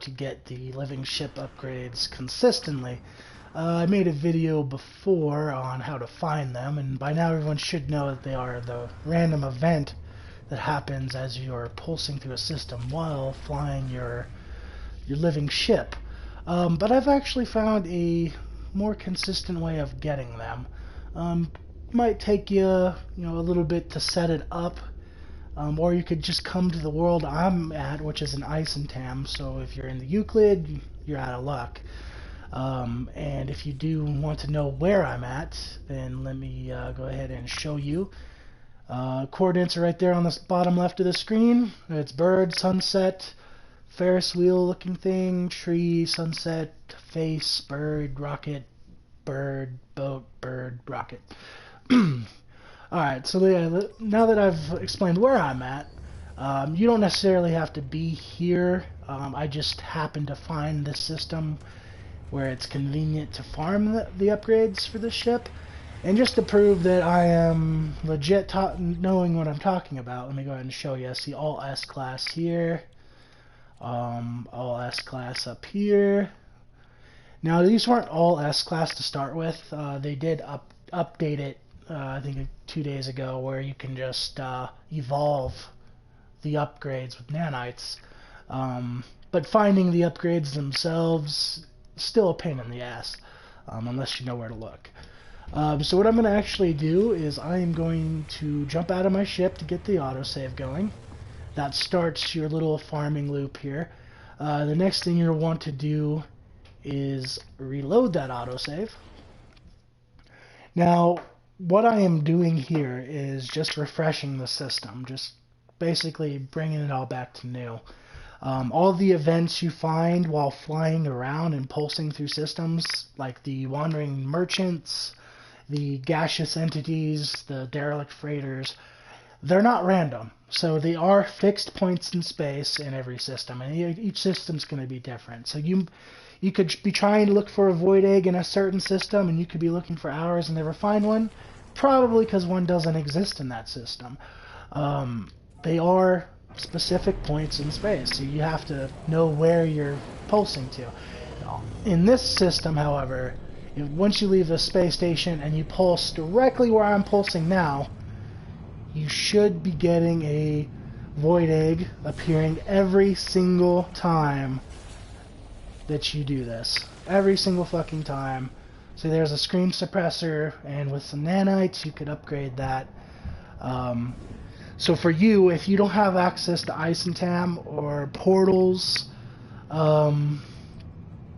to get the living ship upgrades consistently. I made a video before on how to find them, and by now everyone should know that they are the random event that happens as you're pulsing through a system while flying your living ship. But I've actually found a more consistent way of getting them. Might take you, a little bit to set it up, or you could just come to the world I'm at, which is an Isentam. So if you're in the Euclid, you're out of luck. And if you do want to know where I'm at, then let me go ahead and show you. Coordinates are right there on the bottom left of the screen. It's bird, sunset, Ferris wheel looking thing, tree, sunset, face, bird, rocket, bird, boat, bird, rocket. Alright, so yeah, now that I've explained where I'm at, you don't necessarily have to be here. I just happen to find this system where it's convenient to farm the upgrades for the ship. And just to prove that I am legit knowing what I'm talking about, let me go ahead and show you. See all S-class here, all S-class up here. Now these weren't all S-class to start with. They did update it, I think 2 days ago, where you can just evolve the upgrades with nanites. But finding the upgrades themselves, still a pain in the ass, unless you know where to look. So what I'm going to actually do is I am going to jump out of my ship to get the autosave going. That starts your little farming loop here. The next thing you'll want to do is reload that autosave. Now, what I am doing here is just refreshing the system, just basically bringing it all back to new. All the events you find while flying around and pulsing through systems, like the wandering merchants, the gaseous entities, the derelict freighters, they're not random. So they are fixed points in space in every system, and each system's going to be different. So you could be trying to look for a void egg in a certain system, and you could be looking for hours and never find one, probably because one doesn't exist in that system. They are specific points in space, so you have to know where you're pulsing to. In this system, however, once you leave the space station and you pulse directly where I'm pulsing now, you should be getting a void egg appearing every single time that you do this. Every single fucking time. So there's a screen suppressor, and with some nanites you could upgrade that. So for you, if you don't have access to Isentam or portals,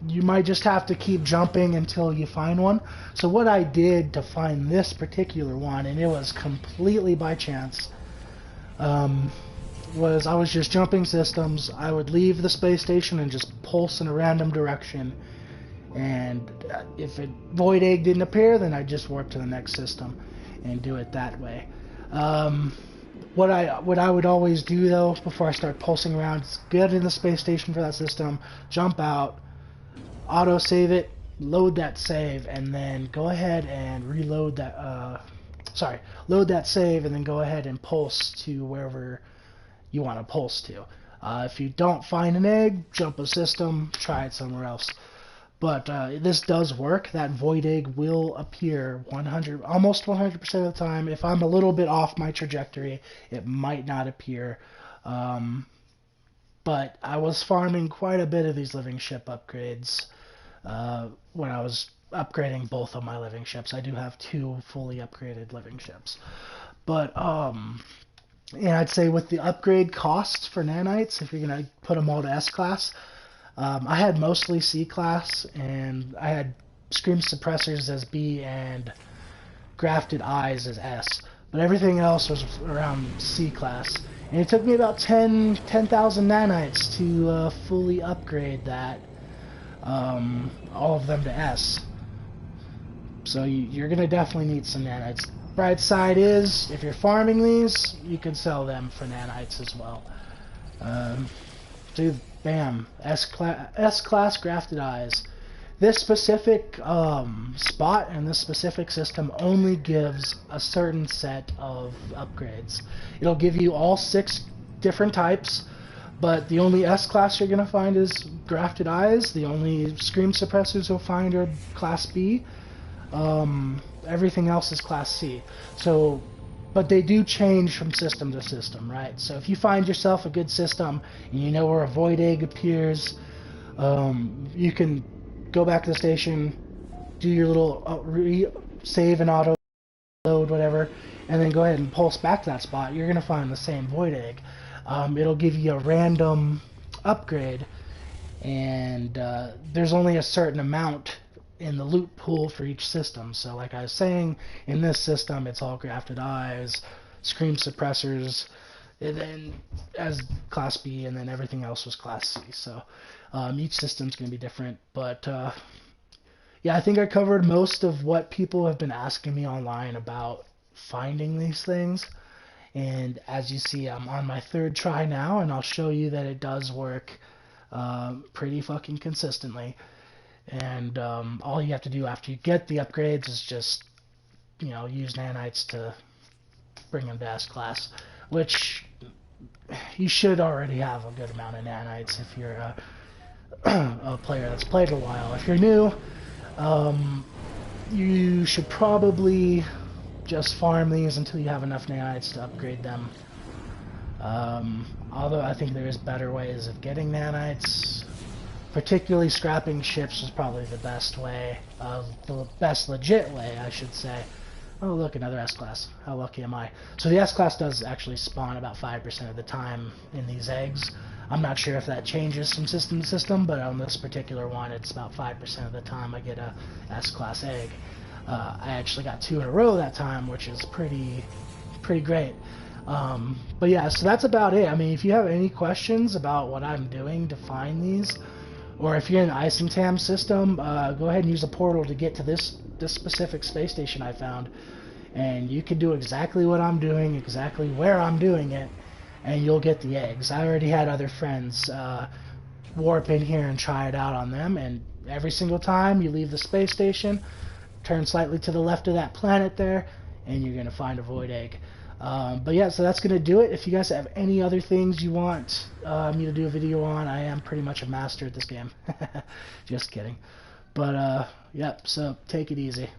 you might just have to keep jumping until you find one. So what I did to find this particular one, and it was completely by chance, was I was just jumping systems. I would leave the space station and just pulse in a random direction, and if a void egg didn't appear, then I'd just warp to the next system and do it that way. What I would always do though before I start pulsing around is get in the space station for that system, jump out, auto save it, load that save, and then go ahead and reload that. Load that save and then go ahead and pulse to wherever you want to pulse to. If you don't find an egg, jump a system, try it somewhere else. But this does work. That void egg will appear almost 100% of the time. If I'm a little bit off my trajectory, it might not appear. But I was farming quite a bit of these living ship upgrades when I was upgrading both of my living ships. I do have 2 fully upgraded living ships. But and I'd say with the upgrade costs for nanites, if you're going to put them all to S-class, I had mostly C-class, and I had screen suppressors as B and grafted eyes as S. But everything else was around C-class. And it took me about 10,000 nanites to fully upgrade that, all of them to S. So you're going to definitely need some nanites. Bright side is, if you're farming these, you can sell them for nanites as well. Dude, bam, S-class grafted eyes. This specific spot and this specific system only gives a certain set of upgrades. It'll give you all 6 different types, But the only S-Class you're going to find is Grafted Eyes. The only Scream Suppressors you'll find are Class B. Everything else is Class C. So, but they do change from system to system, right? So if you find yourself a good system and you know where a Void Egg appears, you can go back to the station, do your little save and auto load, whatever, and then go ahead and pulse back to that spot. You're going to find the same Void Egg. It'll give you a random upgrade, and there's only a certain amount in the loot pool for each system. So like I was saying, in this system it's all Grafted Eyes, Scream Suppressors, and then as Class B, and then everything else was Class C. So each system's going to be different, but yeah, I think I covered most of what people have been asking me online about finding these things. And as you see, I'm on my third try now, and I'll show you that it does work pretty fucking consistently. And all you have to do after you get the upgrades is just, use nanites to bring them to S-Class, which you should already have a good amount of nanites if you're a player that's played a while. If you're new, you should probably just farm these until you have enough nanites to upgrade them. Although I think there is better ways of getting nanites. Particularly scrapping ships is probably the best way, the best legit way, I should say. Oh look, another S-Class. How lucky am I? So the S-Class does actually spawn about 5% of the time in these eggs. I'm not sure if that changes from system to system, but on this particular one, it's about 5% of the time I get a S-Class egg. I actually got 2 in a row that time, which is pretty great. But yeah, so that's about it. I mean, if you have any questions about what I'm doing to find these, or if you're in the Isentam system, go ahead and use the portal to get to this specific space station I found. And you can do exactly what I'm doing, exactly where I'm doing it, and you'll get the eggs. I already had other friends warp in here and try it out on them, and every single time you leave the space station, turn slightly to the left of that planet there, and you're going to find a Void Egg. But yeah, so that's going to do it. If you guys have any other things you want me to do a video on, I am pretty much a master at this game. Just kidding. But, yep, so take it easy.